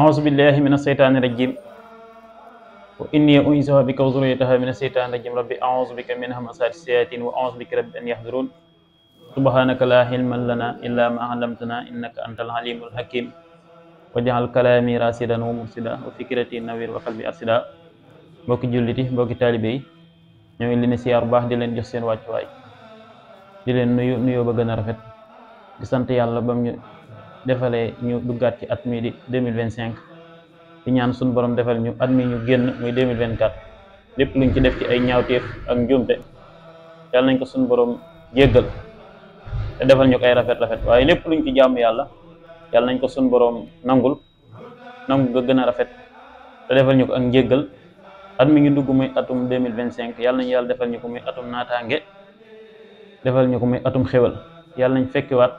أعوذ بالله من الشيطان الرجيم وإني أعيذها بك وذريتها من الشيطان الرجيم ربي أعوذ بك من همزات الشياطين وأعوذ بك رب أن يحضرون سبحانك لا علم لنا إلا ما علمتنا إنك أنت العليم الحكيم واجعل كلامي راشدا ومرشدا وفكرتي نوير وقلبي أرشدا mbokki jullit yi mbokki taalibe yi ñoo ngi leen di siyaar bu baax di leen jox seen wàccuwaay di leen nuyoo ba gën a rafet di sant yàlla bam ñu defalee ñu duggaat ci at mi di 2025 di ñaan suñu borom defal ñu at mi ñu génn muy 2024 lépp luñ ci def ci ay ñaawteef ak njuumte yàlla nañ ko suñu borom jéggal te defal ñu ko ay rafet waaye lépp luñ ci jaamu yàlla yàlla nañ ko suñu borom nangu ga gën a rafet te defal ñu ko ak njéggal at mi ngi dugg muy atum 2025 yàlla nañu yàlla defal ñu ko muy atum naataange defal ñu ko muy atum xéwal yàlla nañ fekkiwaat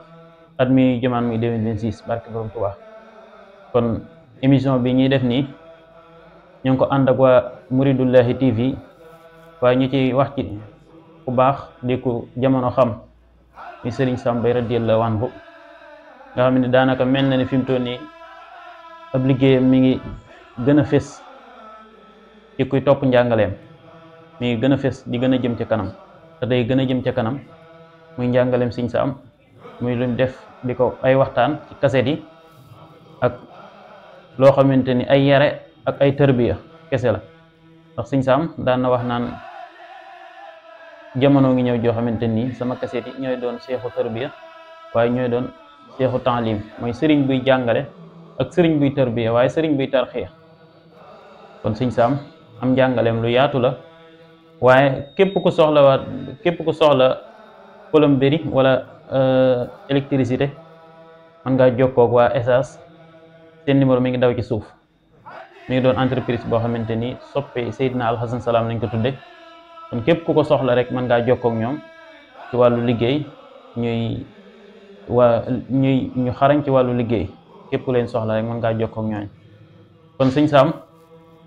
at mi jëmaan muy 2026 barke borom Tuubaa kon émission bi ñuy def nii ñu ngi ko ànd ak waa Muridullahi TV waaye ñu ci wax ci ku baax di ku jamono xam ni Sëriñ Sam Mbaye radiyallahu anhu nga xam ne daanaka mel na ni fi mu toll nii ab liggéeyam mi ngi gën a fés ci kuy topp njàngaleem mi ngi gën a fés di gën a jëm ca kanam te day gën a jëm ca kanam muy njàngaleem Sëriñ Sam muy luñ def di ko ay waxtaan ci kaset yi ak loo xamante ni ay yare ak ay tërbiya kese la ndax Sëriñ Sam daan na wax naan jamono ngi ñëw joo xamante ni sama kaset yi ñooy doon seexu tërbiya waaye ñooy doon seexu taalim mooy sëriñ buy jàngale ak sëriñ buy tërbiya waaye sëriñ buy tarxiya kon Sëriñ Sam am njàngaleem lu yaatu la waaye képp ku soxla plomberie wala électricité mën ngaa jokkoo ak waa Esas seen numéro mi ngi daw ci suuf mi ngi doon entreprise boo xamante ni soppe Seydina Alxasan Salaam lañ ko tudde kon képp ku ko soxla rek mën ngaa jokkoo ak ñoom ci wàllu liggéey ñu xarañ ci wàllu liggéey képp ku leen soxla rek mën ngaa jokkoo ak ñooñ kon Sëriñ Sam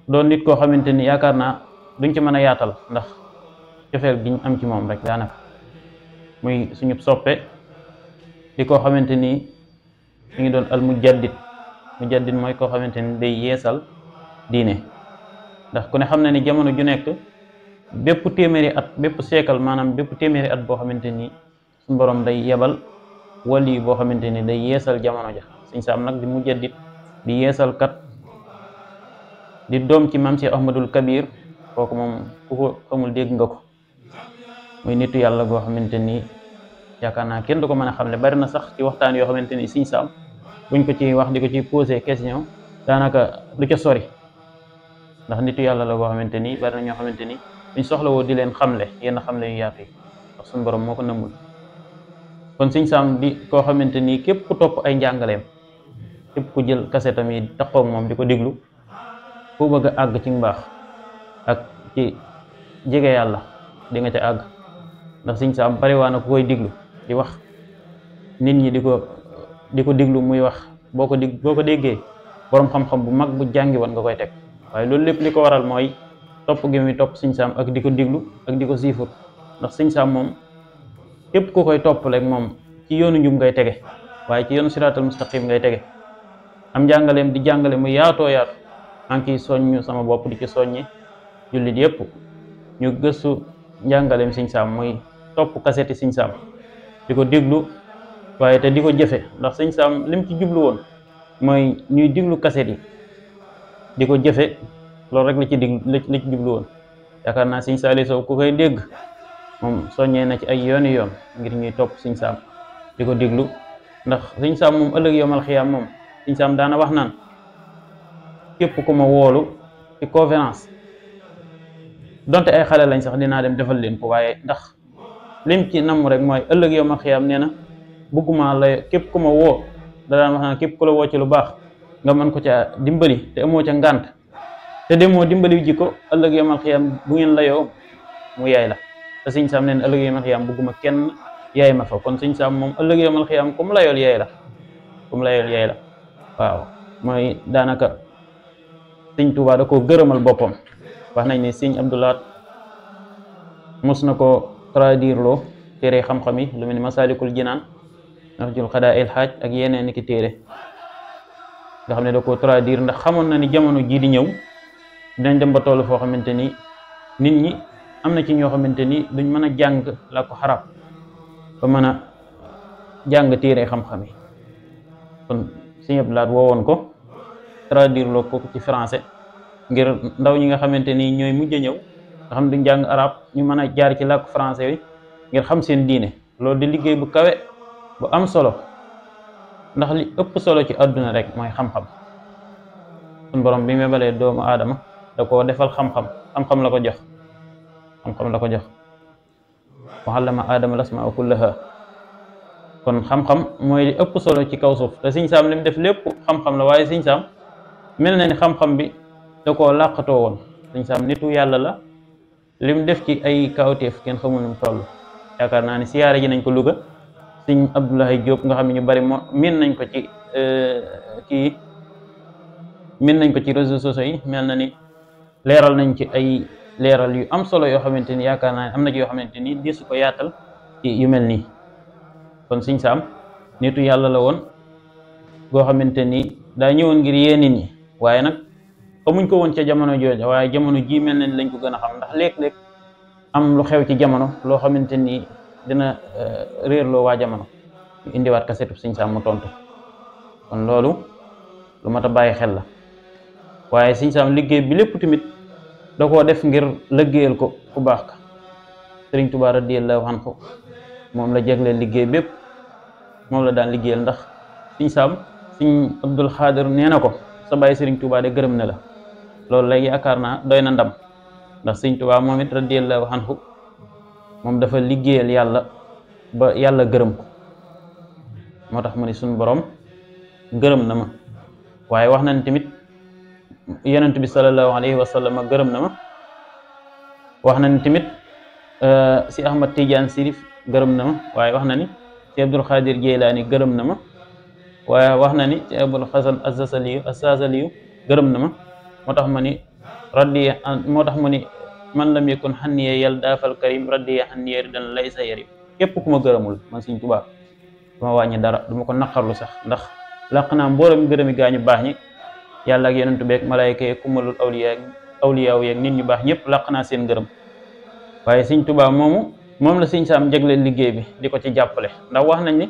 doon nit koo xamante ni yaakaar naa duñ ci mën a yaatal ndax cofeel gi ñu am ci moom rek daanaka muy suñu soppe di koo xamante ni mi ngi doon al mujaddid mooy koo xamante ni day yeesal diine ndax ku ne xam na ni jamono ju nekk bépp téeméeri at bépp siècle maanaam bépp téeméeri at boo xamante ni suñu borom day yebal wali boo xamante ni day yeesal jamono ja Sëriñ Sam nag di mujaddid di yeesal kat di doom ci maam Cheikh Ahmadul Kabir kooku moom ku ko xamul dégg nga ko muy nitu yàlla goo xamante ni yaakaar naa kenn du ko mën a xamle bari na sax ci waxtaan yoo xamante ni Sëriñ Sam buñ ko ci wax di ko ci posé question daanaka du ca sori ndax nitu yàlla la goo xamante ni bari na ñoo xamante ni buñ soxla woo di leen xamle yenn xamle yu yaatu yi ndax suñu borom moo ko nëmmul kon Sëriñ Sam di koo xamante ni képp ku topp ay njàngaleem képp ku jël kasetam yi taxaw moom di ko déglu fu bëgg a àgg ci mbaax ak ci jege yàlla di nga ca àgg ndax Sëriñ Sam bari waa na ku koy diglu di wax nit ñi di ko diglu muy wax boo ko déggee boroom xam-xam bu mag bu jàngi woon nga koy teg waaye loolu lépp li ko waral mooy topp gi muy topp Sëriñ Sam ak di ko diglu ak di ko siifur ndax Sëriñ Sam moom képp ku koy topp rek moom ci yoonu njub ngay tege waaye ci yoonu siraatal mustaqim ngay tege am njàngaleem di jàngale mu yaatoo yaatu maa ngi ciy soññu sama bopp di ci soññi jullit yépp ñu gëstu njàngaleem Sëriñ Sam muy topp kaseti Sëriñ Sam di ko diglu waaye te di ko jëfe ndax Sëriñ Sam lim ci jublu woon mooy ñuy diglu kaset yi di ko jëfe loolu rek la ci jublu woon yaakaar naa Sëriñ Saliou Sow ku koy dégg moom soññee na ci ay yooni yoon ngir ñuy topp Sëriñ Sam di ko diglu ndax Sëriñ Sam moom ëllëg yawmal xiyaam moom Sëriñ Sam daana wax naan képp ku ma woolu ci conférence donte ay xale lañ sax dinaa dem defal leen ko waaye ndax lim ci namm rek mooy ëllëg yow ma xiyaam nee na bëgguma la képp ku ma woo da daan wax naan képp ku la woo ci lu baax nga mën ko ca dimbali te amoo ca ngànt te demoo dimbali ji ko ëllëg yow ma xiyaam bu ngeen layoo mu yaay la te Sëriñ Sam nee na ëllëg yow ma xiyaam bëgguma kenn yaay ma fa kon Sëriñ Sam moom ëllëg yow ma xiyaam comme layool yaay la waaw mooy daanaka Sëriñ Tuubaa da koo gërëmal boppam wax nañ ne Sëriñ Abdou Lahad mos na ko traduire loo téere xam-xam yi lu mel ni Masaalikul Jinaan Nahjul Qadaa'il Haaj ak yeneen ki téere nga xam ne da koo traduire ndax xamoon na ni jamono jii di ñëw dinañ dem ba toll foo xamante ni nit ñi am na ci ñoo xamante ni duñ mën a jàng la ko xarab ba mën a jàng téere xam-xam yi kon Sëñ Abdou Lahad woowoon ko traduire loo ko ci français ngir ndaw ñi nga xamante ni ñooy mujj a ñëw nga xam duñ jàng arab ñu mën a jaar ci làkku français yi ngir xam seen diine. loolu di liggéey bu kawe bu am solo ndax li ëpp solo ci àdduna rek mooy xam-xam. suñ borom bi mebalee doomu aadama da koo defal xam-xam xam-xam la ko jox xam-xam la ko jox wa allama aadama lasmaa kullaha kon xam-xam mooy li ëpp solo ci kaw suuf te Sëñ Saam li mu def lépp xam-xam la waaye Sëñ Saam mel na ni xam-xam bi da koo làqatoo woon. Sëñ Saam nitu yàlla la lim def ci ay kawteef kenn xamul nu mu toll. yaakaar naa ni siyaare ji nañ ko Louga Sëñ Abdoulaye Diop nga xam ne ñu bari moo miin nañ ko ci min nañ ko ci réseaux sociaux yi mel na ni leeral nañ ci ay leeral yu am solo yoo xamante ni yaakaar naa ne am na ci yoo xamante ni di su ko yaatal ci yu mel nii. kon Sëñ Saam nitu yàlla la woon goo xamante ni daa ñëwoon ngir yee nit ñi waaye nag xamuñ ko woon ca jamono jooja waaye jamono jii mel na ni lañ ko gën a xam ndax léeg-léeg am lu xew ci jamono loo xamante ni dina réerloo waa jamono ñu indiwaat kasetu Sëñ Saam mu tontu kon loolu lu mat a bàyyi xel la. waaye Sëñ Saam liggéey bi lépp tamit da koo def ngir liggéeyal ko ku baax ka Sëriñ Tuubaa radiyallaahu anhu moom la jagleel liggéey bépp moom la daan liggéeyal ndax Sëñ Saam Sëñ Abdul Xaadir nee na ko sa bàyyi Sëriñ Tuubaa de gërëm na la loolu lay yaakaar naa doy na ndam ndax Sëñ Tuubaa moom it radiyallaahu anhu moom dafa liggéeyal yàlla ba yàlla gërëm ko moo tax mu ni suñ borom gërëm na ma waaye wax nañ tamit yonent bi sallallahu alayhi wa sallam gërëm na ma wax na ni tamit si Ahmad Tidiane Sirif gërëm na ma waaye wax na ni si Abdul Xaadir Jeylaani gërëm na ma waaye wax na ni si Abul Xasan Asasaliyu gërëm na ma moo tax ma ni raddiya moo tax mu ni man lam yakun xanniye yal daafal karim raddiya xanniye ridan laysa yarim képp ku ma gërëmul man Sëñ Tuubaa duma wàññi dara duma ko naqarlu sax ndax laq naa mboolem gërëmi gaañu baax ñi yàlla ak yonentu beeg malaayka yeeg kumalul awliyaaw yeeg nit ñu baax ñëpp làq naa seen gërëm waaye Sëñ Tuubaa moom la Sëñ Saam jagleel liggéey bi di ko ci jàppale ndax wax nañ ni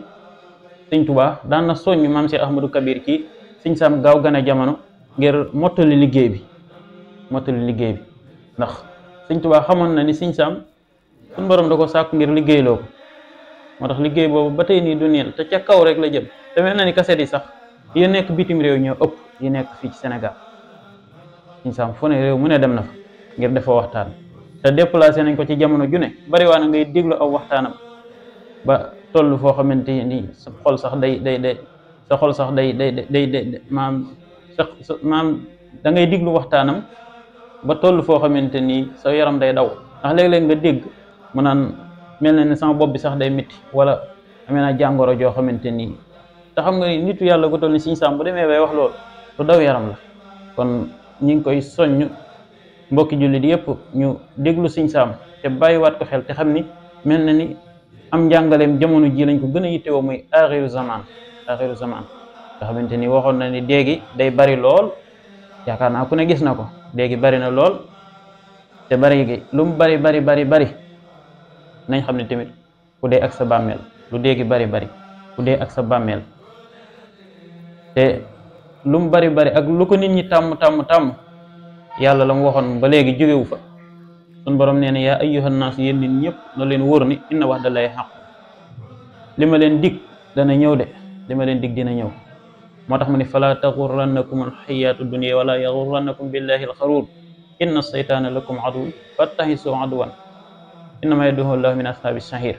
Sëñ Tuubaa daan na soññ maam Cheikh Ahmadou Kabir ci Sëñ Saam gaaw gën a jamono ngir mottali liggéey bi ndax Sëñ Tuubaa xamoon na ni Sëñ Saam suñ borom da ko sàkku ngir liggéeyloo ko moo tax liggéey boobu ba tey nii du neel te ca kaw rek la jëm te mel na ni kaset yi sax yi nekk bitim réew ñoo ëpp yi nekk fii ci Sénégal Sëñ Saam fu ne réew mu ne dem na fa ngir defa waxtaan te déplacé nañ ko ci jamono ju ne bari waa na ngay déglu aw waxtaanam ba toll foo xamante ni sa xol sax day maam da ngay déglu waxtaanam ba toll foo xamante ni sa yaram day daw ndax léeg-léeg nga dégg mu naan mel na ni sama bopp bi sax day métti wala amee na jàngoro joo xamante ni te xam nga ni nitu yàlla gu toll ni Sëñ Saam bu demee bay wax loolu lu daw yaram la kon ñi ngi koy soññ mbokki jullit yëpp ñu déglu Sëñ Saam te bàyyiwaat ko xel te xam ni mel na ni am njàngaleem jamono ji lañ ko gën a yittewoo muy axiru zaman nga xamante ni waxoon na ni déegi day bari lool yaakaar naa ku ne gis na ko déegi bari na lool te bari gi lu mu bari nañ xam ne tamit ku dee ak sa bàmmeel lu déegi bari ku dee ak sa bàmmeel te lu mu bari ak lu ko nit ñi tàmm yàlla la mu waxoon ba léegi jógewu fa sun borom nee na yaa ayyuhan naas yéen nit ñëpp na leen wóor ni inna wa'dallahi haqq li ma leen dig dana ñëw de li ma leen dig dina ñëw moo tax mu ne fala taxurrannakum alxayaatu dunya wala yaxurrannakum billahi alxaruur inna seytaana lakum aduwwun fattaxisu aduwan innama yad'u llahu min ashaabi sahir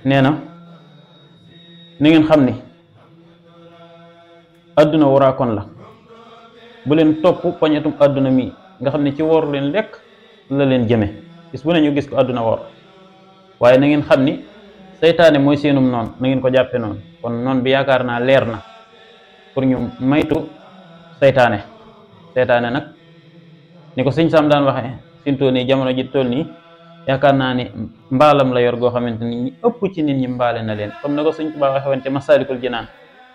nee na ngeen xam ni adduna waraakoon la bu leen topp poñetum adduna mi nga xam ne ci wor leen lekk la leen jëme gis bu ne ñu gis ko adduna wor waaye na ngeen xam ni seytaane mooy seenum noonu na ngeen ko jàppe noonu kon noon bi yaakaar naa leer na pour ñu maytu seytaane nag ni ko Sëñ Saam daan waxee fintoo nii jamono ji toll nii yaakaar naa ni mbaalam la yor goo xamante ni ñi ëpp ci nit ñi mbaale na leen comme na ko Sëñ Tuubaa waxe woon te Masaalikul Jinaan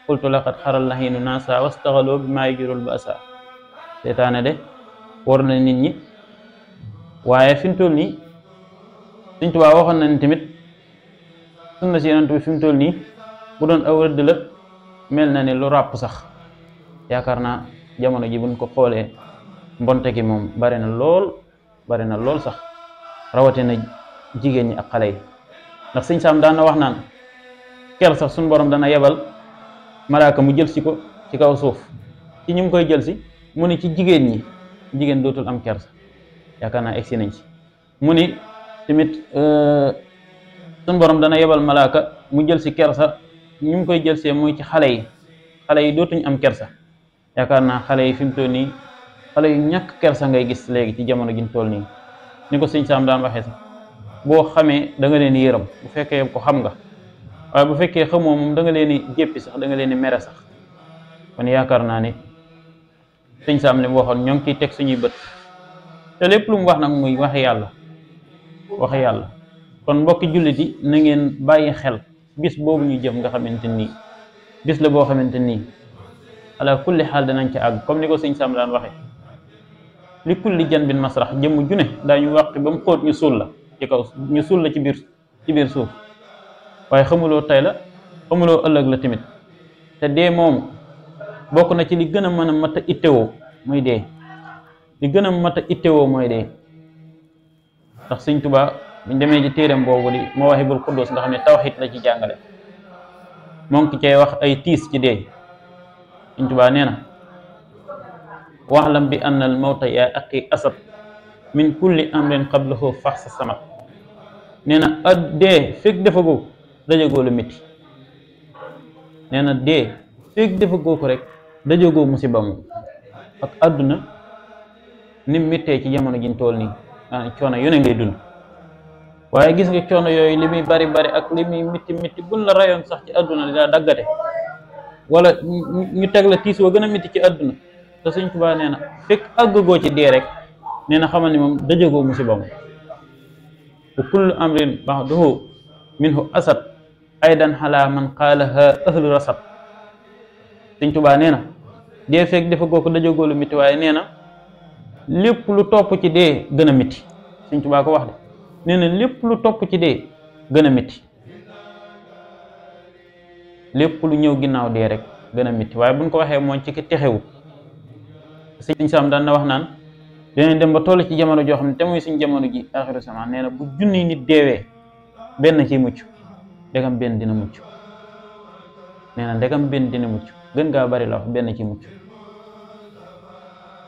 qultu laqad xaral lahinu nasa wastaxaloo bi maa yujurul basa. seytaane de war na nit ñi waaye fi mu toll nii Sëñ Tuubaa waxoon na ni tamit sunna si yonent bi fi mu toll nii bu doon aw rëdd la mel na ni lu ràpp sax. yaakaar naa jamono ji buñ ko xoolee mbonte gi moom bari na lool sax rawatina jigéen ñi ak xale yi ndax Sëñ Saam daan na wax naan ker sax suñu borom dana yebal malaaka mu jël si ko ci kaw suuf ci ñu koy jël si mu ni ci jigéen dootul am kersa. yaakaar naa egsi nañ ci mu ni tamit suñu borom dana yebal malaaka mu jël si kersa ñu koy jël see muy ci xale yi dootuñ am kersa. yaakaar naa xale yi fi mu toll nii xale yu ñàkk kersa ngay gis léegi ci jamono gi ñu toll nii ni ko Sëñ Saam daan waxee sax boo xamee da nga leen di yërëm bu fekkee ko xam nga waaye bu fekkee xamoo moom da nga leen di jéppi sax da nga leen di mere sax. kon yaakaar naa ni Sëñ Saam li mu waxoon ñoo ngi ciy teg suñuy bët te lépp lu mu wax nag muy waxi yàlla kon mbokki jullit yi na ngeen bàyyi xel bis boobu ñu jëm nga xamante nii bis la boo xamante nii ala kulli xaal danañ ca àgg comme ni ko Sëñ Saam daan waxe li kulli janbin masrax jëmm ju ne daañu wàqi ba mu xóot ñu suul la ci kaw ñu suul la ci biir suuf waaye xamuloo tey la xamuloo ëllëg la tamit te dee moomu bokk na ci li gën a mën a mat a ittewoo mooy dee ndax Sëñ Tuubaa buñ demee ci téeram boobu di Mawaahibul Quddus nga xam ne tawxiid la ci jàngale moo ngi cay wax ay tiis ci dee. Sëñ Tuubaa nee na waxlam bi anna al mawta yaa aqi asab min kulli amrin qablahu fax sa samat. nee na dee fekk defagoo dajagoo lu métti. nee na dee fekk defagoo ko rek dajagoo musiba moom ak àdduna ni méttee ci jamono jiñ tool nii coono yu ne ngay dund waaye gis nga coono yooyu li muy bari ak li muy métti buñ la rayoon sax ci àdduna di la daggate wala ñu teg la tiis wa gën a métti ci àdduna te Sëñ Tuubaa nee na fekk àggagoo ci dee rek nee na xamal ni moom dajagoo musiba moom wa kullu amrin baxduhu minhu asad aydan xalaa man qaalaha ahlu rasad. Sëñ Tuubaa nee na dee fekk defagoo ko dajagoo lu métti waaye nee na lépp lu topp ci dee gën a métti. Sëñ Tuubaa ko wax de nee na lépp lu topp ci dee gën a métti. lépp lu ñëw ginnaaw dee rek gën a métti waaye buñ ko waxee mooy ci ki texewu. Sëñ Saam daan na wax naan dinañ dem ba toll ci jamono joo xam ne te muy suñ jamono ji axiru zaman nee na bu junni nit deewee benn ciy mucc ndegam benn dina mucc. nee na ndegam benn dina mucc gën gaa bari la wax benn ci mucc.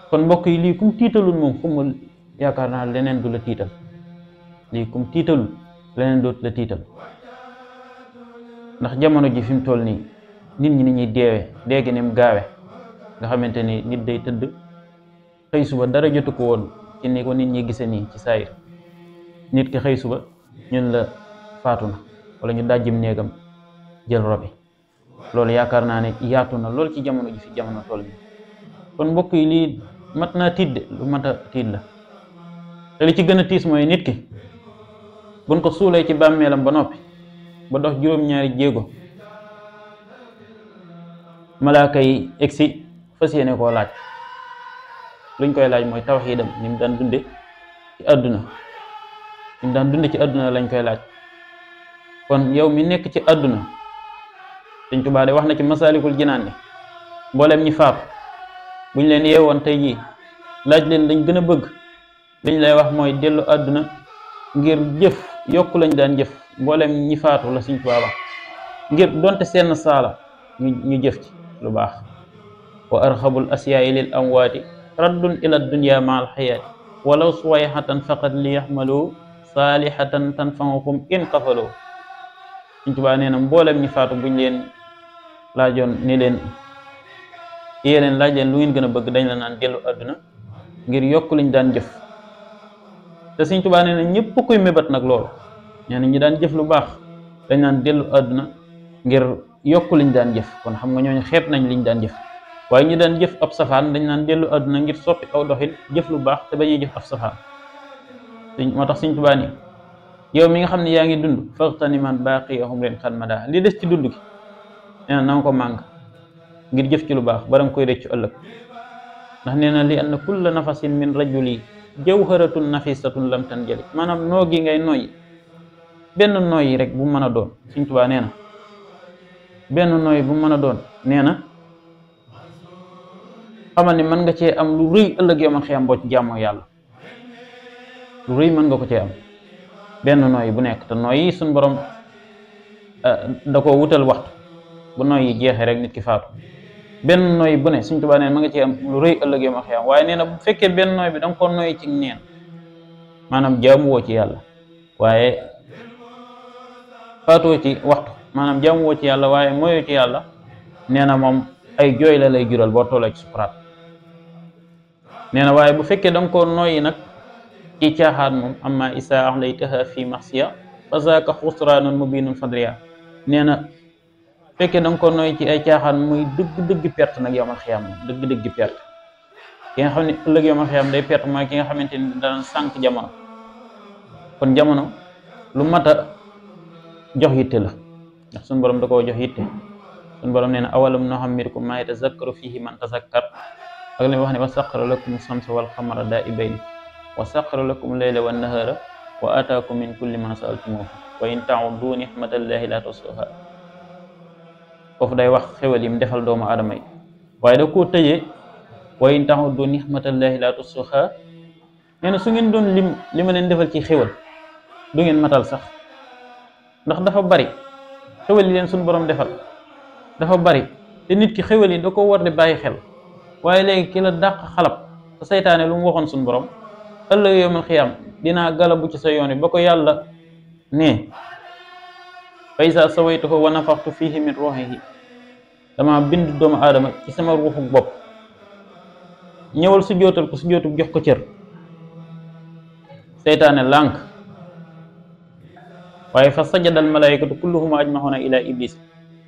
kon mbokk yi lii kum tiitalul moom xumul yaakaar naa leneen du la tiital. lii kum tiitalul leneen dootu la tiital ndax jamono ji fi mu toll nii nit ñi ni ñuy deewee léegi ni mu gaawe nga xamante ni nit day tëdd xëy suba dara jotu ko woon ci ni ko nit ñi gise nii ci saayir. nit ki xëy suba ñun la faatu na wala ñu dajjim néegam jël robi. loolu yaakaar naa ne yaatu na lool ci jamono ji fi jamono toll nii kon mbokk yi lii mat naa tiit de lu mat a tiit la te li ci gën a tiis mooy nit ki buñ ko suulee ci bàmmeelam ba noppi ba dox juróom-ñaari jéego malaaka yi egsi fas yéene koo laaj. luñ koy laaj mooy tawxiidam ni mu daan dunde ci àdduna lañ koy laaj. kon yow mi nekk ci àdduna Sëñ Tuubaa de wax na ci Masaalikul Jinaan ni mboolem ñi faatu buñ leen yeewoon tey jii laaj leen lañ gën a bëgg liñ lay wax mooy dellu àdduna ngir jëf yokku lañ daan jëf. mboolem ñi faatu la Sëñ Tuubaa wax ngir donte seen saala ñu jëf ci lu baax. wa arxabul asyaai lil amwaati raddun ila dunya ma al xayaati walaw suwayxatan faqat li yaxmalu saalihatan tanfauhum in qafaloo. Sëñ Tuubaa nee na mboolem ñi faatu buñ leen laajoon ni leen laaj leen lu ngeen gën a bëgg dañ la naan dellu àdduna ngir yokk liñ daan jëf. te Sëñ Tuubaa nee na ñëpp koy mébat nag loolu. nee na ñi daan jëf lu baax dañ naan dellu àdduna ngir yokk liñ daan jëf kon xam nga ñooñu xeeb nañ liñ daan jëf. waaye ñi daan jëf ab safaan dañ naan dellu àdduna ngir soppi aw doxin jëf lu baax te bañuy jëf ab safaan. moo tax Sëñ Tuubaa ni yow mi nga xam ne yaa ngi dund faxtani man baaqiyahum leen xan mada li des ci dund gi nee na nga ko màng ngir jëf ci lu baax ba danga koy rëccu ëllëg. ndax nee na li anna kulla nafasin min rajuli jawharatun nafisatun lam tanjali, maanaam noo gi ngay noyyi benn noyyi rek bu mën a doon. Sëñ Tuubaa nee na benn noyyi bu mën a doon, nee na xamal ni mën nga cee am lu rëy ëllëg yawmal xiyaam boo ci jaamoo yàlla. lu rëy mën nga ko cee am benn noyyi bu nekk. te noyyi suñ borom da ko wutal waxtu, bu noyyi jeexee rek nit ki faatu. benn noyyi bu ne Sëñ Tuubaa neen ma nga cee am lu rëy ëllëg yawmal xiyaam. waaye nee na bu fekkee benn noyyi bi da nga ko noyyi ci neen, maanaam jaamuwoo ci yàlla waaye faatoo ci waxtu, maanaam jaamuwoo ci yàlla waaye moyoo ci yàlla, nee na moom ay jooy la lay jural boo tollee ci sukuraat. nee na waaye bu fekkee da nga ko noyyi nag ci caaxaan moom, amma isa ahlaytaha fi maxsiya fa zaaka xusraanun mubinun fadriya. nee na fekkee da nga ko noyyi ci ay caaxaan muy dëgg perte nag yawmal xiyaam moom dëgg perte. ki nga xam ne ëllëg yawmal xiyaam day perte mooy ki nga xamante ni dana sànq jamono. kon jamono lu mat a jox yitte la, ndax suñu borom da koo jox yitte. suñu borom nee na awalam nuhammirkum maa yatazakkaru fihi man tazakkar, ak li wax ne wa saxara lakum samsa wal xamara daa'ibayni wa saxara lakum layla wan nahara wa ataakum min kulli ma sa'altumuhu wa in ta'uddu ni'matallahi la tuhsuha. foofu day wax xewal yim defal doomu aadama yi, waaye da koo tëjee wa in ta'uddu ni'matallahi la tuhsuha. nee na su ngeen doon lim li ma leen defal ci xewal du ngeen matal sax, ndax dafa bari. xewal yi leen suñu borom defal dafa bari, te nit ki xewal yi da ko war di bàyyi xel. waaye léegi ki la dàq xalab te saytaane lu mu waxoon suñu borom, ëllëg yawmal xiyaam dinaa galabu ci sa yoon wi ba ko yàlla ne fa iza sawaytuhu wa nafaxtu fihi min ruuhihi, dama bind doomu aadama ci sama ruuxu bopp, ñëwal su jootal ko su jootu jox ko cër. seytaane lànk, waaye fa sajadal malaikatu kulluhum ajmaxuna ila iblis,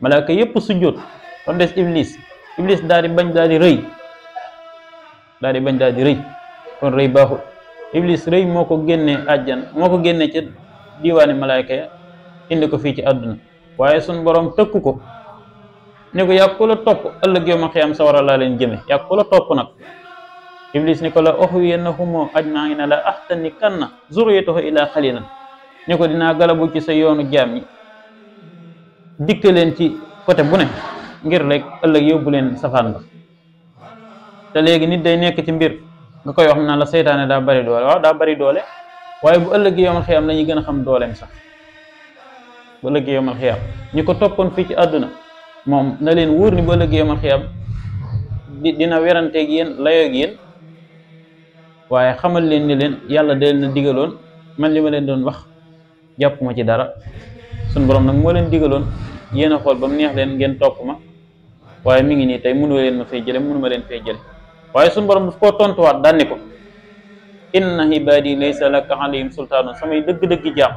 malaaka yépp su joot kon des iblis daal di bañ daal di rëy. kon rëy baaxul. iblis rëy moo ko génnee àjjan, moo ko génnee ca diwaani malaayka ya indi ko fii ci àdduna. waaye suñ borom tëkku ko ne ko yàgg ku la topp ëllëg yawmal xiyaam sawara laa leen jëme, yàgg ku la topp nag. iblis ni ko la uxwiyannahum ajma'iina la ahtanikanna zurriyatahu ila xalilan, ni ko dinaa galabu ci sa yoonu jaam ñi, dikk leen ci côté bu ne ngir rek ëllëg yóbbu leen safaan ba. te léegi nit day nekk ci mbir nga koy wax naan la seytaane daa bari doole. waaw daa bari doole, waaye bu ëllëg yawmal xiyaam la ñuy gën a xam dooleem sax. bu ëllëg yawmal xiyaam ñi ko toppoon fii ci àdduna moom na leen wóor ni bu ëllëg yawmal xiyaam dina weranteeg yéen layoog yéen. waaye xamal leen ni leen yàlla da leen a digaloon, man li ma leen doon wax jàpp ma ci dara. suñ borom nag moo leen digaloon, yéen a xool ba mu neex leen ngeen topp ma, waaye mi ngi nii tey mënu leen ma fay jële, mënu ma leen fay jële. waaye suñ borom daf koo tontuwaat daan ni ko inna ibaadi laysa laka alayhim sultaanun, samay dëgg-dëggi jaam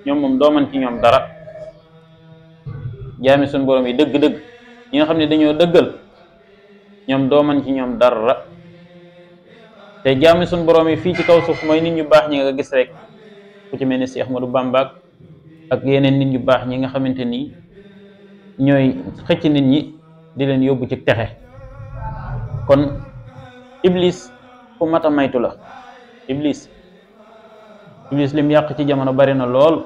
ñoom moom dooman ci ñoom dara. jaami suñ borom yi dëgg-dëgg ñi nga xam ne dañoo dëggal, ñoom dooman ci ñoom dara. te jaami suñ borom yi fii ci kaw suuf mooy nit ñu baax ñi nga gis rek, ku ci mel ni Cheikh Ahmadou Bamba ak yeneen nit ñu baax ñi nga xamante ni ñooy xëcc nit ñi di leen yóbbu ci texe. kon iblis ku mat a maytu la. iblis lim yàq ci jamono bari na lool.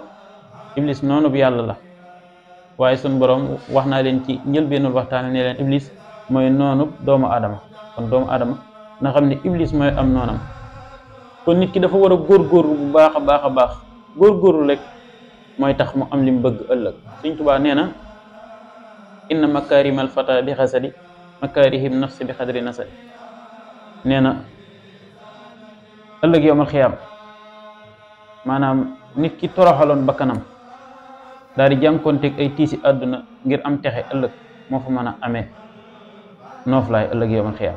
iblis noonu bu yàlla la, waaye suñ borom wax naa leen ci njëlbeenul waxtaan ne leen iblis mooy noonu doomu aadama. kon doomu aadama na xam ne iblis mooy am noonam. kon nit ki dafa war a góorgóorlu bu baax a baax góorgóorlu rek mooy tax mu am li mu bëgg ëllëg. Sëñ Tuubaa nee na inna makaarimal fata bi xasadi makaarihim nafsi bi xadri nasadi. nee na ëllëg yawmal xiyaam maanaam nit ki toroxaloon bakkanam daal di jànkoonteeg ay tiisi àdduna ngir am texe ëllëg moo fa mën a amee nooflaay ëllëg yawmal xiyaam.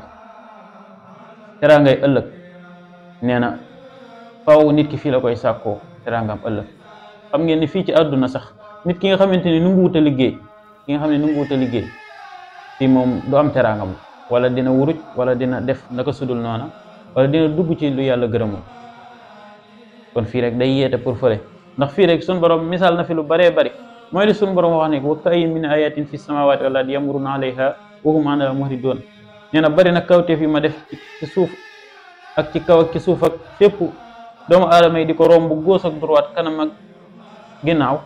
teraangay ëllëg nee na faaw nit ki fii la koy sàkkoo teraangam ëllëg. xam ngeen ni fii ci àdduna sax nit ki nga xamante ni nanguwut a liggéey, fii moom du am teraangam, wala dina wuruj, wala dina def naka sudul noona, wala dina dugg ci lu yàlla gërëmul. kon fii rek day yeete pour fële, ndax fii rek suñ borom misaal na fi lu baree bari. mooy li suñ borom wax ne wa ka'ayyin min ayatin fi samawati wal ardi yamuruna alayha wa hum anhaa mu'riduun nee na bari na kawteef yi ma def ci suuf ak ci kaw ak ci suuf ak fépp doomu aadama yi di ko romb gauche ak droite kanam ak ginnaaw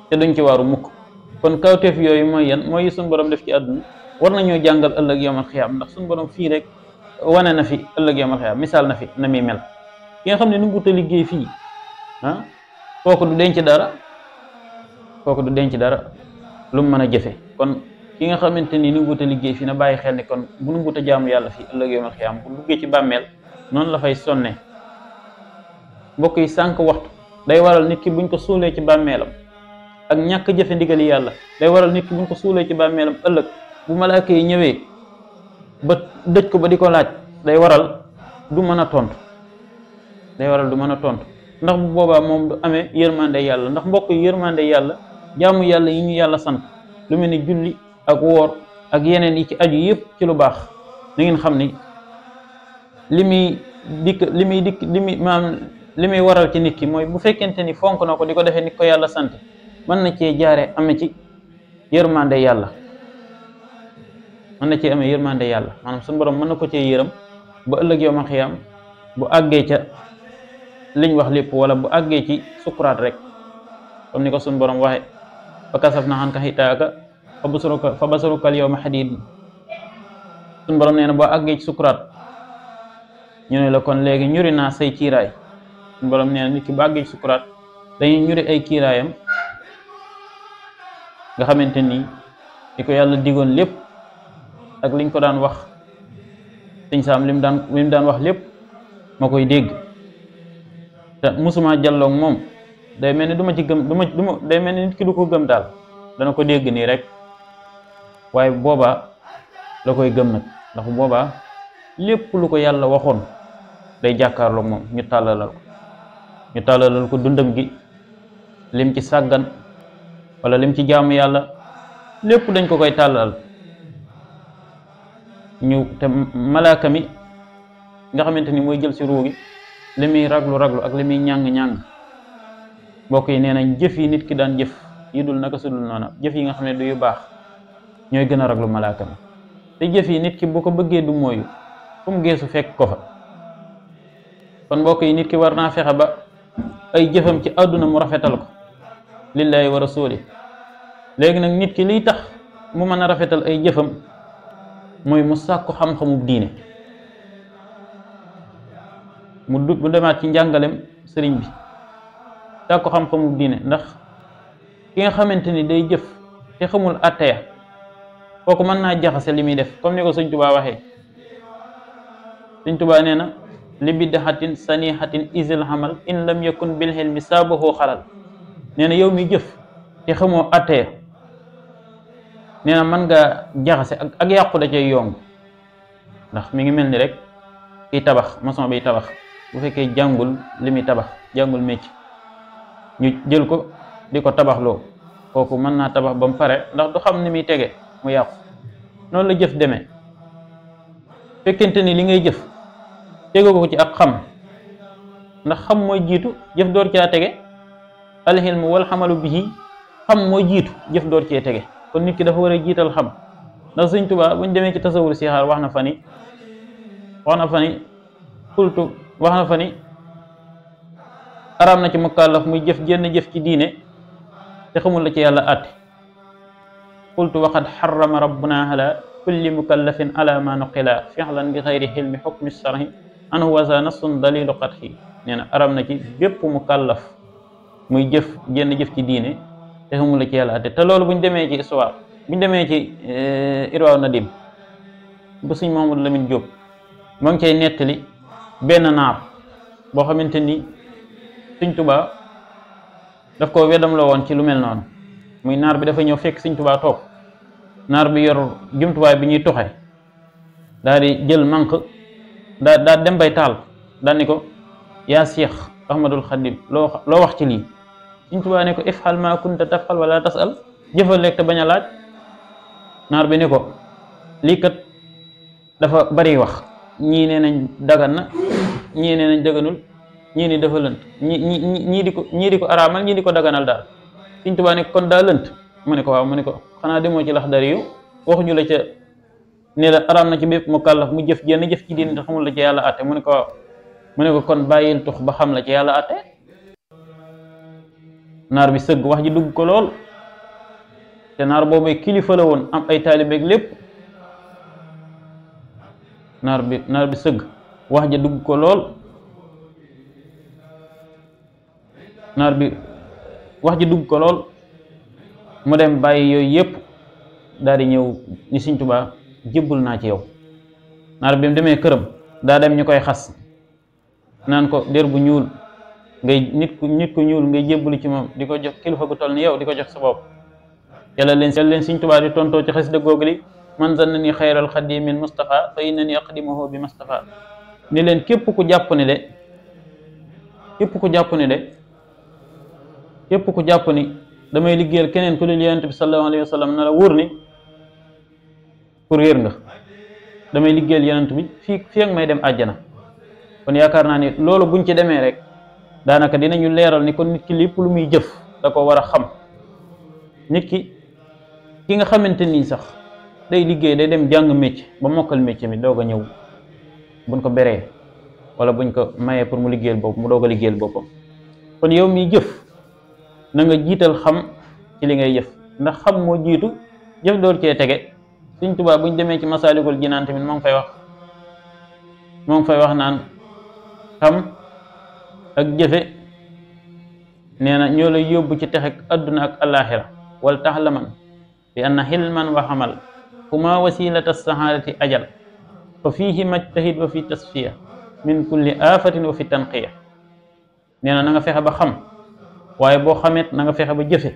te duñ ci waaru mukk. kon kawteef yooyu mooy yan mooy yi suñu borom def ci àdduna war nañoo jàngal ëllëg yawmal xiyaam ndax suñu borom fii rek wane na fi ëllëg yawmal xiyaam misaal na fi na muy mel. ki nga xam ne nu ngi liggéey fii kooku du denc dara lu mu mën a jëfe. kon ki nga xamante ni nu ngi liggéey fii na bàyyi xel ni kon bu nu ngi jaamu yàlla fii ëllëg yawmal xiyaam bu duggee ci bàmmeel noonu la fay sonne. mbokk yi sànq waxtu day waral nit ki buñ ko suulee ci bàmmeelam ak ñàkk jëfe ndigali yàlla day waral nit ki buñ ko suulee ci bàmmeelam ëllëg bu malaaka yi ñëwee ba dëj ko ba di ko laaj day waral du mën a tontu ndax bu boobaa moom du amee yërmande yàlla. ndax mbokk yi yërmande yàlla jaamu yàlla yi ñu yàlla sant lu mel ni julli ak woor ak yeneen yi ci aju yëpp ci lu baax na ngeen xam ni li muy waral ci nit ki mooy bu fekkente ni fonk na ko di ko defee ni ko yàlla sant mën na cee jaare ame ci yërmande yàlla maanaam suñu borom mën na ko cee yërëm ba ëllëg yawmal xiyaam bu àggee ca liñ wax lépp wala bu àggee ci sukuraat rek comme ni ko suñu borom waxe fa kasafnaa anka xittaaka fa basaruka al yawma hadiid. suñu borom nee na boo àggee ci sukuraat ñu ne la kon léegi ñuri naa say kiiraay. suñu borom nee na nit ki bu àggee ci sukuraat dañuy ñuri ay kiiraayam nga xamante ni li ko yàlla digoon lépp ak liñ ko daan wax sëñ Saam lim daan wax lépp ma koy dégg te musuma jàlloog moom day mel ni du ma ci gëm day mel ni nit ki du ko gëm daal dana ko dégg nii rek waaye boobaa la koy gëm nag ndax boobaa lépp lu ko yàlla waxoon day jàkkaarloog moom ñu tàllalal ko dundam gi lim ci sàggan wala lim ci jaamu yàlla lépp dañ ko koy tàllal te malaaka mi nga xamante ni mooy jël si ruu gi li muy raglu ak li muy ñàng mbokk yi nee nañ jëf yi nit ki daan jëf yi dul naka sudul noona jëf yi nga xam ne du yu baax ñooy gën a raglu malaaka mi te jëf yi nit ki bu ko bëggee du mooyu fu mu geesu fekk ko fa. kon mbokk yi nit ki war naa fexe ba ay jëfam ci àdduna mu rafetal ko lillahi wa rasuli. léegi nag nit ki liy tax mu mën a rafetal ay jëfam mooy mu sàkku xam-xamub diine, mu demaat ci njàngalem sëriñ bi sàkku xam-xamub diine. ndax ki nga xamante ni day jëf te xamul atteya kooku mën naa jaxase li muy def, comme ni ko sëñ Tuubaa waxee. sëñ Tuubaa nee na li biddaxatin sanihatin isil xamal in lam yakun bil hilmi saabahu xalal. nee na yow mi jëf te xamoo atteya nee na mën nga jaxase ak yàqu da cay yomb. ndax mi ngi mel ni rek kiy tabax, maçon biy tabax bu fekkee jàngul li muy tabax, jàngul mécc, ñu jël ko di ko tabaxloo, kooku mën naa tabax ba mu pare ndax du xam ni muy tege mu yàqu. noonu la jëf demee, fekkente ni li ngay jëf tege ko ci ak xam, ndax xam mooy jiitu jëf door caa tege. alxilmu wal xamalu bihi, xam mooy jiitu jëf door cee tege. kon nit ki dafa war a jiital xam. ndax Sëñ Tuubaa buñ demee ci tasawur sixaar wax na fa ni araam na ci mukallaf muy jëf jenn jëf ci diine te xamul la ci yàlla àtte. qultu waqad xarama rabbuna ala kulli mukallafin ala ma nuqila fi'lan bi xayri xilmi xukmi sharhi anhu wa sa nassun dalilu qat'i. nee na araam na ci bépp mukallaf muy jëf jenn jëf ci diine te xamul la ci yàlla àtte. te loolu buñ demee ci histoire, buñ demee ci Irwaa Nadim bu Sëñ Mamadou Lamine Diop moo ngi cay nettali benn naar boo xamante ni Sëñ Tuubaa daf ko weddam la woon ci lu mel noonu. muy naar bi dafa ñëw fekk Sëñ Tuubaa toog, naar bi yor jumtuwaay bi ñuy tuxe, daal di jël manq daa dem bay taal, daal ni ko yaa Cheikh Ahmadul Xadim loo wax ci lii. Sëñ Tuubaa ne ko ifxal maa kunta tafxal wala tasal, jëfal lekk te bañ a laaj. naar bi ne ko lii kat dafa bari wax, ñii nee nañ dagan na, ñii nee nañ daganul, ñii ni dafa lënt, ñii di ko araamal, ñii di ko daganal daal. Sëñ Tuubaa ne kon daa lënt. mu ne ko waaw. mu ne ko xanaa demoo ci Laxdari yu waxuñu la ca ne la araam na ci bépp mukallaf mu jëf jenn jëf ci diine te xamul la ci yàlla atte mu ne ko waaw mu ne ko kon bàyyil tux ba xam la ci yàlla atte. naar bi sëgg wax ji dugg ko lool te naar boobu kilifa la woon am ay taalibeeg lépp. naar bi sëgg wax ji dugg ko lool naar bi wax ji dugg ko lool mu dem bàyyi yooyu yëpp daal di ñëw ni Sëñ Tuubaa jébbul naa ci yow. naar bi mu demee këram daa dem ñu koy xas naan ko der bu ñuul ngay nit ku ñuul ngay jébbalu ci moom di ko jox kilifa gu toll ni yow di ko jox sa bopp. yàlla leen Sëñ Tuubaa di tontoo ci xasida googu li man zannani xayral xadimin Mustafa fa innani aqdimuhu bi Mustafa ni leen képp ku jàpp ni damay liggéeyal keneen ku dul yonent bi sallallahu alayhi wa sallam na la wóor ni pour réer nga. damay liggéeyal yonent bi fii ak may dem àjjana. kon yaakaar naa ni loolu buñ ci demee rek daanaka dinañu leeral ni kon nit ki lépp lu muy jëf da ko war a xam. nit ki nga xamante nii sax day liggéey day dem jàng métier ba mokkal métier mi doog a ñëw buñ ko beree wala buñ ko mayee pour mu liggéeyal bopp mu doog a liggéeyal boppam. kon yow miy jëf na nga jiital xam ci li ngay jëf ndax xam moo jiitu jëf door cee tege. Sëñ Tuubaa buñ demee ci Masaalikul Jinaan tamit moo ngi fay wax naan xam ak jëfe nee na ñoo lay yóbbu ci texek adduna ak alaaxira wal taxlaman bi anna xilman wa xamal huma wasilata sahaadati ajal fa fiihi majtahid wa fi tasfiya min kulli aafatin wa fi tanqiya. nee na nga fexe ba xam waaye boo xameet na nga fexe ba jëfe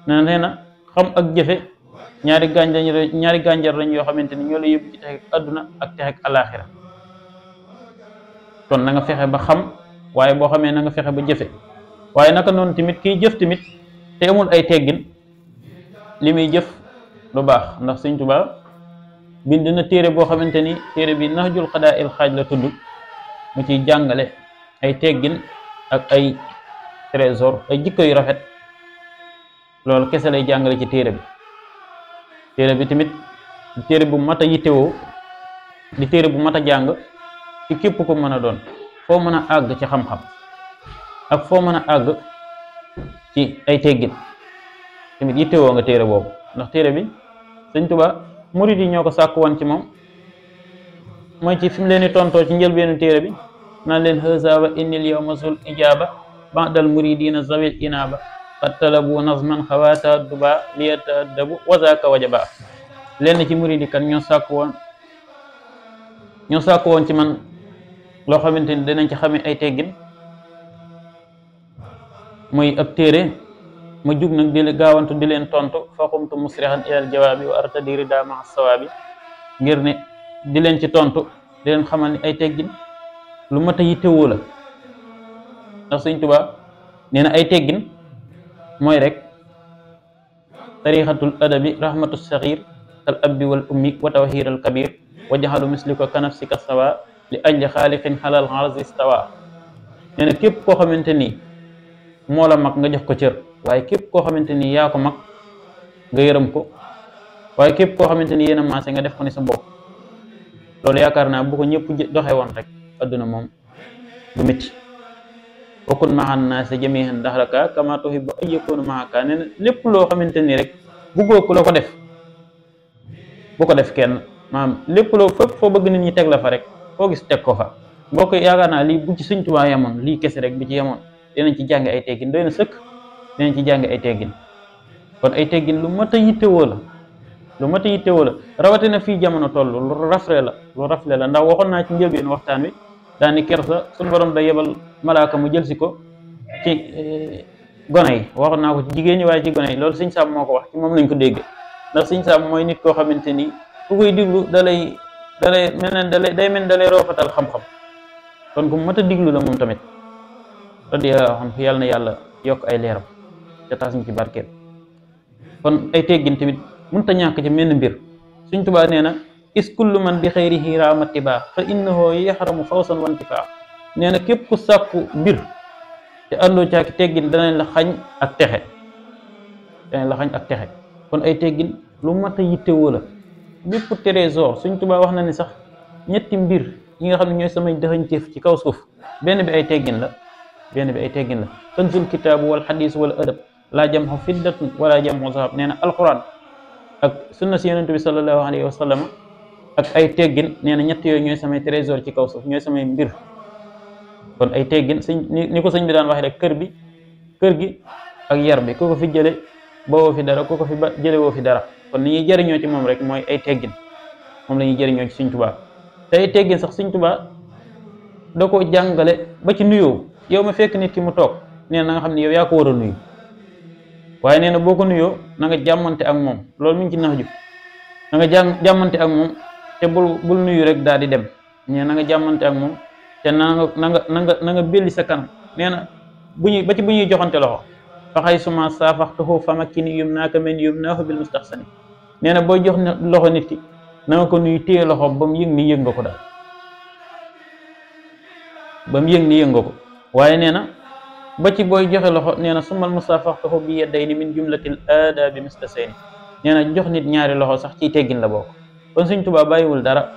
nee na xam ak jëfe ñaari gànjar lañ yoo xamante ni ñoo la yóbbu ci texek adduna ak texek alaaxira. kon na nga fexe ba xam waaye boo xamee na nga fexe ba jëfe waaye naka noonu tamit kiy jëf tamit te amul ay teggin li muy jëf lu baax. ndax Sëñ Tuubaa bind na téere boo xamante ni téere bi Nahjul Qadaa'il Xaaj la tudd mu ciy jàngale ay teggin ak ay trésor ay jikko yu rafet. loolu kese lay jàngale ci téere bi tamit di téere bu mat a yittewoo di téere bu mat a jàng ci képp ko mën a doon foo mën a àgg ci xam-xam ak foo mën a àgg ci ay teggin tamit yittewoo nga téere boobu. ndax téere bi Sëñ Tuubaa murid yi ñoo ko sàkk woon ci moom mooy ci fi mu leen di tontoo ci njëlbeenu téere bi naan leen haza wa innil yawma zul ijaaba ba'dal muridina zawil inaaba qad talabu nazman xawaata duba liyata dabu wazaaka wajaba. lenn ci murid yi kan ñoo sàkk woon ci man loo xamante ni dinañ ci xamee ay teggin muy ab téere ma jug nag di gaawantu di leen tontu fa xumtu musrihan ilal jawaabi wa artadi rida ma sawaabi ngir ne di leen ci tontu di leen xamal ni ay teggin lu mat a yittewoo la. ndax Sëñ Tuubaa nee na ay teggin mooy rek tarixatul adabi rahmatu saxir kal abbi wal ummi wa tawxiir al kabir wa jaxalu mislika kanafsika sawa li ajli xaaliqin xalal arzi stawa. nee na képp koo xamante ni moo la mag nga jox ko cër waaye képp koo xamante ni yaa ko mag nga yërëm ko waaye képp koo xamante ni yéen a maase nga def ko ni sa bopp. loolu yaakaar naa bu ko ñëpp doxe woon rek adduna moom du métti. wakun maxan naa sa jamihan daxraka kama tuhibbu ay yakunu maxaka. nee na lépp loo xamante ni rek buggoo ku la ko def bu ko def kenn maanaam lépp loo fépp foo bëgg nit ñi teg la fa rek foo gis teg ko fa. mbokk yaakaar naa lii bu ci Sëñ Tuubaa yemoon lii kese rek bu ci yemoon dinañ ci jàng ay teggin doy na sëkk dinañ ci jàng ay teggin. kon ay teggin lu mat a yittewoo la rawatina fii jamono toll lu rafle la ndax waxoon naa ci njëlbeen waxtaan wi daani kersa suñu borom da yebal malaaka mu jël si ko ci gone yi. waxoon naa ko ci jigéen ñi waaye ci gone yi loolu Sëñ Saam moo ko wax ci moom lañ ko dégg. ndax Sëñ Saam mooy nit koo xamante ni ku koy diglu day mel ne dalay roofatal xam-xam. kon ku mat a diglu la moom tamit radiyallaahu anhu yàlla na yàlla yokk ay leeram te taas ñu ci barkeel. kon ay teggin tamit mënut a ñàkk ci menn mbir. Sëñ Tuubaa nee na is kullu man bi xayrihi raama tibaa fa innahu yaxramu fawsan wantifaa. nee na képp ku sàkku mbir te àndoo caaki teggin danañ la xañ ak texe. dana la xañ ak texe. kon ay teggin lu mat a yittewoo la. bépp trésor Sëñ Tuubaa wax na ni sax ñetti mbir yi nga xam ne ñooy samay dëxañteef ci kaw suuf benn bi ay teggin la kanzul kitaabu wal xadis wal adab laa jamxu fiddatun wala jamxu zahab. nee na alquran ak sunna si yonent bi sallallahu alayhi wa sallam ak ay teggin nee na ñett yooyu ñooy samay trésor ci kaw suuf, ñooy samay mbir. kon ay teggin ni ko sëñ bi daan waxee rek kër gi ak yar bi ku ko fi jële bawoo fi dara, ku ko fi ba jële woo fi dara. kon ni ñuy jëriñoo ci moom rek mooy ay teggin, moom la ñuy jëriñoo ci Sëñ Tuubaa. te ay teggin sax Sëñ Tuubaa da koo jàngale ba ci nuyoo. yow ma fekk nit ki mu toog nee na nga xam ne yow yaa ko war a nuyu, waaye nee na boo ko nuyoo na nga jàmmante ak moom. loolu mi ngi ci nax ju na nga jàmmante ak moom te bul nuyu rek daal di dem. nee na nga jàmmante ak moom te na nga belli sa kanam. nee na bu ñuy joxante loxo fa xay suma saafaxtuhu fa makkini yumnaaka min yumnaahu bil mustaxsani. nee na booy jox loxo nit ki na nga ko nuyu téye loxo ba mu yëg ni yëg nga ko daal, ba mu yëg ni yëg nga ko. waaye nee na ba ci booy joxe loxo nee na sumal musaafaxtuhu bi yadayni min jumlatil aadaabi mustasayni. nee na jox nit ñaari loxo sax ciy teggin la bokk. kon Sëñ Tuubaa bàyyiwul dara,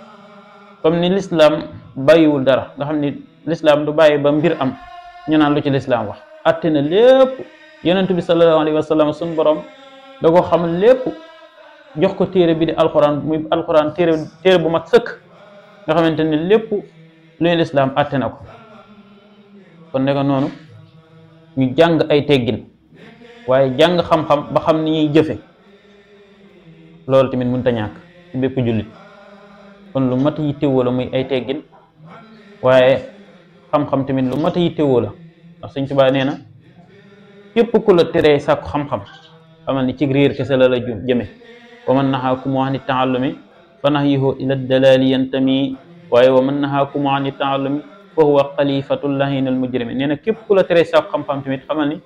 comme ni lislaam bàyyiwul dara nga xam ni lislaam du bàyyi ba mbir am ñu naan lu ci lislaam wax. atte na lépp. yonent bi sallallahu alayhi wa sallam suñu borom da ko xam lépp, jox ko téere bi di alquran, muy alquran téere bu mat sëkk nga xamante ni lépp luy lislaam atte na ko. kon ne ko noonu ñu jàng ay teggin, waaye jàng xam-xam ba xam ni ñuy jëfe loolu tamit mënut a ñàkk ci bépp jullit. kon lu mat a yittewoo la muy ay teggin, waaye xam-xam tamit lu mat a yittewoo la. ndax Sëñ Tuubaa nee na képp ku la teree sàkku xam-xam xamal ni ci réer kese la jëme. wa man nahaakum ani taallumi fa nahyuhu ila dalali yantami. waaye wa man nahaakum ani taallumi fa huwa xalifatul lahinal mujrimi. nee na képp ku la teree sàkku xam-xam tamit xamal ni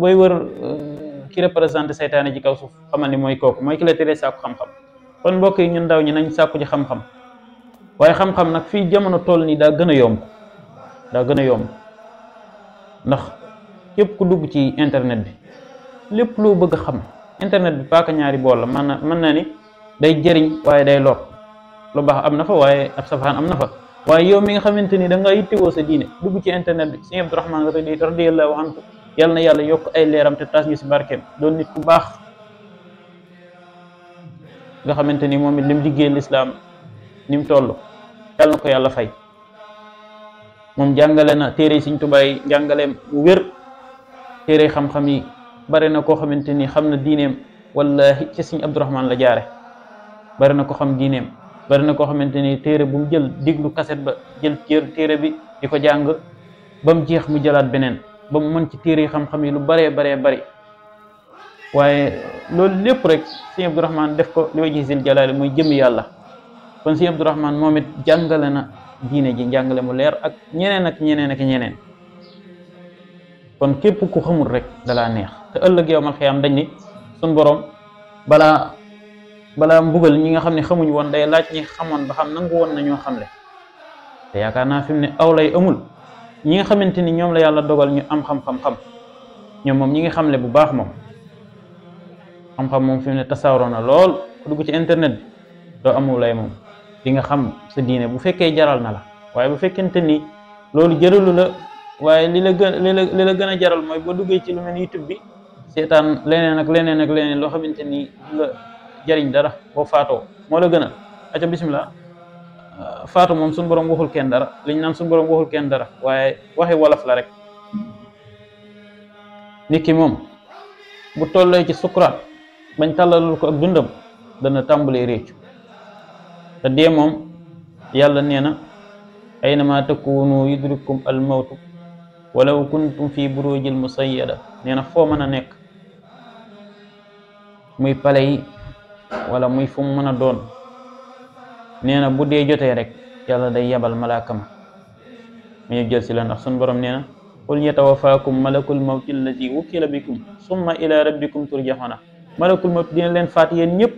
booy wër ki représenté seytaane ci kaw suuf xamal ni mooy kooku, mooy ki la teree sàkku xam-xam. kon mbokk yi ñun ndaw ñi nañ sàkku ci xam-xam, waaye xam-xam nag fii jamono toll nii daa gën a yomb ndax képp ku dugg ci internet bi lépp loo bëgg a xam. internet bi paaka ñaari bool la, mën na ni day jëriñ waaye day lor. lu baax am na fa waaye ab safaan am na fa. waaye yow mi nga xamante ni da nga yittewoo sa diine dugg ci internet bi. Sëñ Abdu Rahmaan radiyallahu anhu yal na yàlla yokk ay leeram te taas ñu si barkeem, doon nit ku baax nga xamante ni moom it lim liggéey lislaam ni mu toll yal na ko yàlla fay. moom jàngale na téere Sëñ Tuubaa yi jàngaleem bu wér, téere xam-xam yi bari na koo xamante ni xam na diineem wallahi ci Sëñ Abdu Rahmaan la jaare. bari na ko xam diineem, bari na koo xamante ni téere bu mu jël diglu kaset ba jël téere bi di ko jàng ba mu jeex mu jëlaat beneen ba mu mën ci téere xam-xam yi lu baree bari. waaye loolu lépp rek Sëñ Abdu Rahmaan def ko li wajhi zil jalaali muy jëmmi yàlla. kon Sëñ Abdu Rahmaan moom it jàngale na diine ji njàngale mu leer ak ñeneen. kon képp ku xamul rek dalaa neex. te ëllëg yawmal xiyaam dañ ni suñ borom balaa mbugal ñi nga xam ne xamuñ woon day laaj ñi xamoon ba xam nangu woon nañoo xamle. te yaakaar naa fi mu ne aw lay amul. ñi nga xamante ni ñoom la yàlla dogal ñu am xam-xam ñoom moom ñi ngi xamle bu baax moom. xam-xam moom fi mu ne tasaaroo na lool. ku dugg ci internet bi doo amul lay moom di nga xam sa diine bu fekkee jaral na la. waaye bu fekkente ni loolu jaralu la, waaye li la gën a jaral mooy boo duggee ci lu mel ni YouTube bi seetaan leneen ak leneen loo xamante ni la jariñ dara, boo faatoo moo la gënal. aca bismillah. faatu moom suñu borom waxul kenn dara, liñ naan suñu borom waxul kenn dara, waaye waxi wolof la rek. nit ki moom bu tollee ci sukuraat bañ tàllalul ko ak dundam dana tàmbalee réccu. te dee moom yàlla nee na aynama takunu yudrikum al mawtu walaw kuntum fi burujil musayyada. nee na foo mën a nekk muy pale yi wala muy fu mu mën a doon, nee na bu dee jotee rek yàlla day yabal malaaka ma ñu jël si la. ndax sun borom nee na qul yatawafaakum malakul mawti allazi wukila bikum summa ila rabbikum turjaxuna. malakul mawti dina leen faat yéen ñëpp.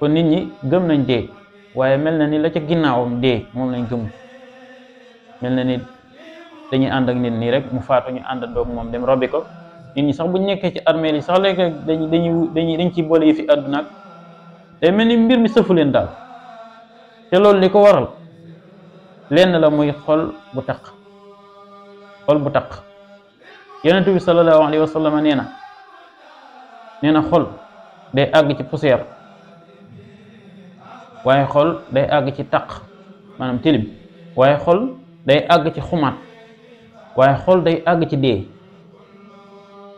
kon nit ñi gëm nañ dee, waaye mel na ni la ca ginnaawam dee moom lañ gëm. mel na ni dañuy ànd ak nit nii rek mu faatu ñu àndandoog moom dem robbi ko. nit ñi sax buñ nekkee ci armeel yi sax léegi dañ ciy boole yi fi àdduna ak day mel ni mbir mi sëfu leen daal. te loolu li ko waral lenn la muy xol bu taq. xol bu taq yonent bi sallallahu alayhi wa sallam nee na xol day àgg ci poussière waaye xol day àgg ci taq maanaam tilim waaye xol day àgg ci xumaat waaye xol day àgg ci dee.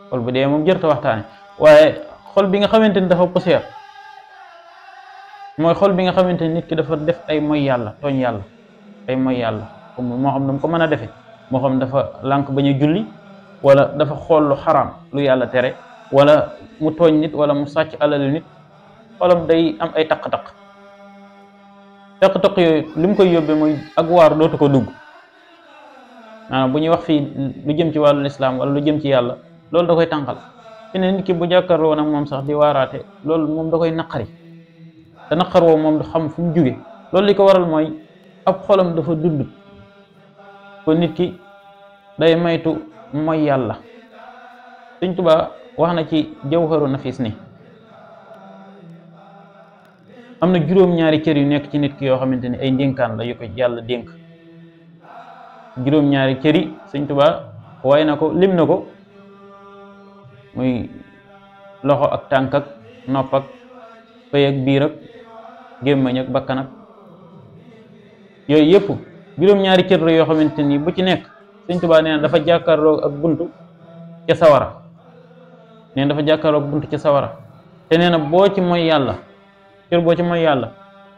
xol bu dee moom jërta waxtaane waaye xol bi nga xamante ni dafa poussière mooy xol bi nga xamante ni nit ki dafa def ay moy yàlla tooñ yàlla ay moy yàlla moo xam nu mu ko mën a defe moo xam dafa lànk bañ a julli wala dafa xool lu xaraam lu yàlla tere wala mu tooñ nit wala mu sàcc alal nit xolam day am ay taq-taq yooyu li mu koy yóbbee mooy ak waar dootu ko dugg. maanaam bu ñuy wax fii lu jëm ci wàllu lislaam wala lu jëm ci yàlla loolu da koy tànqal fi ne nit ki bu jàkkaarloo nag moom sax di waaraate loolu moom da koy naqari te naqar woo moom du xam fu mu jóge loolu li ko waral mooy ab xolam dafa dund kon nit ki day maytu mooy yàlla. Sëñ Tuubaa wax na ci Jawharu Nafis ni am na juróom-ñaari cër yu nekk ci nit ki yoo xamante ni ay ndénkaan la yu ko yàlla dénk. juróom-ñaari cëri Sëñ Tuubaa waaye na ko lim na ko muy loxo ak tànk ak nopp ak pëy ak biir ak gémmañ ak bakkan ak yooyu yëpp juróom-ñaari cër la yoo xamante ni bu ci nekk Sëñ Tuubaa nee na dafa jàkkaarloo ak buntu ca sawara. nee na dafa jàkkaarloo ak buntu ca sawara te nee na boo ci mooy yàlla cër boo ci mooy yàlla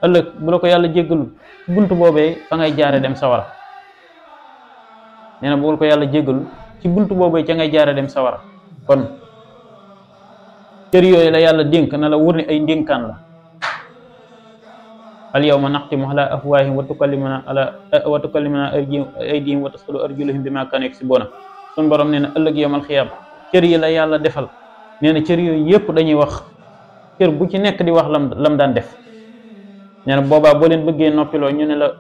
ëllëg bu la ko yàlla jéggalul buntu boobee fa ngay jaare dem sawara. nee na bu ko yàlla jéggalul ci buntu boobee ca ngay jaare dem sawara. kon cër yooyu la yàlla dénk na la wër ni ay ndénkaan la. al yawma naxtimu ala afwaahihim wa tukallimuna aydihim wa tasqulu arjuluhum bima kaanu yaksibuuna. sun borom nee na ëllëg yawmal xiyaam cër yi la yàlla defal nee na cër yooyu yëpp dañuy wax cër bu ci nekk di wax lam daan def. nee na boobaa boo leen bëggee noppiloo ñu ne la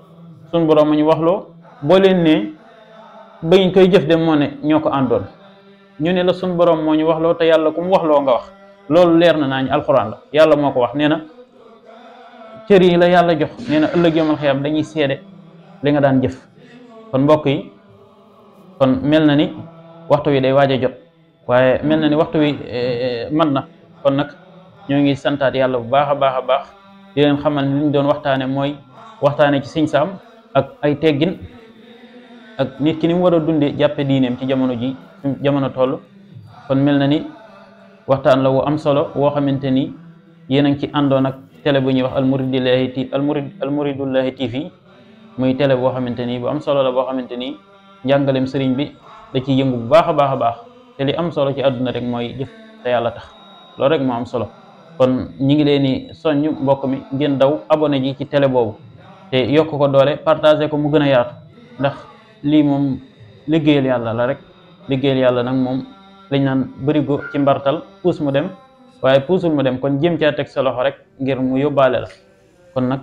sun borom ma ñu waxloo boo leen ne bañ koy jëf de moo ne ñoo ko àndoon ñu ne la sun borom moo ñu waxloo te yàlla ku mu waxloo nga wax loolu leer na naañ alxuraan la yàlla moo ko wax. nee na cër yi la yàlla jox nee na ëllëg yawmal xiyaam dañuy seede li nga daan jëf. kon mbokk yi kon mel na ni waxtu wi day waaj a jot waaye mel na ni waxtu wi mat na kon nag ñoo ngi santaat yàlla bu baax a baax a baax di leen xamal ni li ñu doon waxtaane mooy waxtaane ci Sëñ Saam ak ay teggin ak nit ki ni mu war a dundee jàppe diineem ci jamono ji jamono toll. kon mel na ni waxtaan la wu am solo woo xamante ni yéen a ngi ci àndoon ak télé bu ñuy wax Almuridullahi TV muy télé boo xamante ni bu am solo la boo xamante ni njàngalem sëriñ bi da ciy yëngu bu baax a baax a baax te li am solo ci àdduna rek mooy jëf te yàlla tax loolu rek moo am solo. kon ñi ngi leen di soññ mbokk mi ngeen daw abonné ji ci télé boobu te yokk ko doole partagé ko mu gën a yaatu ndax lii moom liggéeyal yàlla la rek. liggéeyal yàlla nag moom lañ naan bërigo ci mbartal puus mu dem waaye puusul mu dem kon jéem caa teg sa loxo rek ngir mu yóbbaale la. kon nag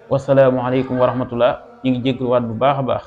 wasalaamualeykum wa rahmatullah ñu ngi jégaluwaat bu baax a baax.